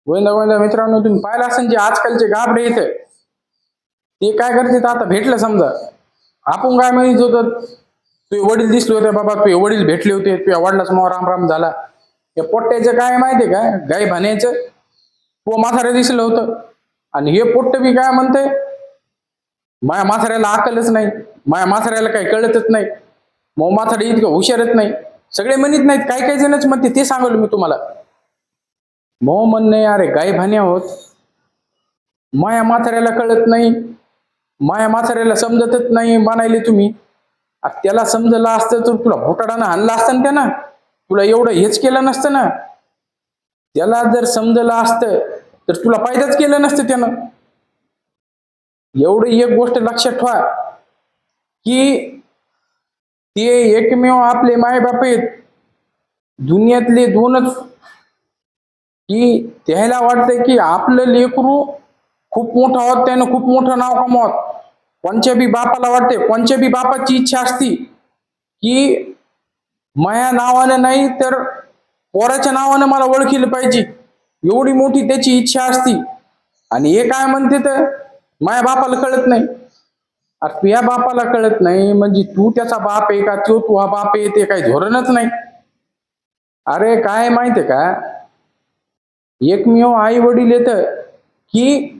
गोविंदा गोविंदा मित्रांनो, तुम्ही पाहिलं असेल जे आजकालचे गाबडे इथे ते काय करतात. आता भेटलं समजा, आपण काय म्हणत होतं, तुझे वडील दिसले होते बाबा, तुझे वडील भेटले होते, तुझ्या वडिलाच मग राम राम झाला. या पोट्ट्याचं काय माहितीये का, गाई भाण्याचं तो म्हातारे दिसलं होतं. आणि हे पोट्ट बी काय म्हणते, माया म्हाताऱ्याला अकलच नाही, माया म्हाताऱ्याला काही कळतच नाही, मग म्हातारे इतकं हुशारच नाही. सगळे म्हणत नाहीत, काही काही जणच म्हणते, ते सांगलो मी तुम्हाला. मग म्हणणे अरे गाई भाण्या होत, माया म्हाताऱ्याला कळत नाही, माया म्हाताऱ्याला समजतच नाही म्हणायले तुम्ही. त्याला समजलं असतं तर तुला भोटाडानं आणलं असतं ना त्यानं, तुला एवढं हेच केलं नसतं ना. त्याला जर समजलं असतं तर तुला फायदाच केलं नसतं त्यानं. एवढं एक गोष्ट लक्षात ठेवा की ते एकमेव आपले मायबाप आहेत दुनियातले दोनच, की त्याला वाटतंय की आपलं लेकरू खूप मोठं होत, त्यानं खूप मोठं नाव कमवत. कोणच्या बी बापाला वाटते, कोणच्या बी बापाची इच्छा असती की माया नावानं नाही तर पोराच्या नावानं मला ओळखीलं पाहिजे, एवढी मोठी त्याची इच्छा असती. आणि हे काय म्हणते तर माया बापाला कळत नाही. अरे तुझ्या बापाला कळत नाही म्हणजे तू त्याचा बाप आहे का, तो तुझा बाप आहे, ते काही धोरणच नाही. अरे काय माहितीये का, एकमेव आई वडील येत की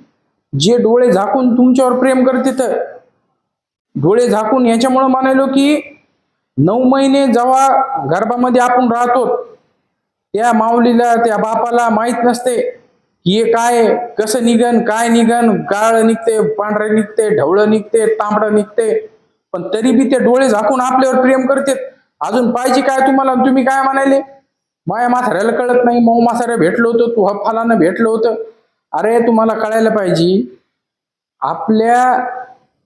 जे डोळे झाकून तुमच्यावर प्रेम करते, डोळे झाकून याच्यामुळे म्हणालो की 9 महिने जेव्हा गर्भामध्ये आपण राहतो, त्या माऊलीला त्या बापाला माहित नसते की हे काय कसं निघन, काय निघन, काळ निघते, पांढरे निघते, ढवळं निघते, तांबडं निघते, पण तरी बी ते डोळे झाकून आपल्यावर प्रेम करते. अजून पाहिजे काय तुम्हाला, तुम्ही काय म्हणाले, माया म्हाताऱ्याला कळत नाही, मऊ म्हाताऱ्या भेटलो होतो, तू फलानं भेटलो होतं. अरे तुम्हाला कळायला पाहिजे, आपल्या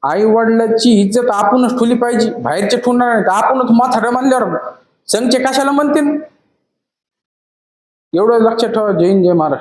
आई वडिलांची इज्जत आपणच ठेवली पाहिजे, बाहेरचे ठेवणार नाही. आपणच म्हातारं म्हणल्यावर संघचे कशाला म्हणतील. एवढं लक्षात ठेवा. जय हिंद, जय महाराष्ट्र.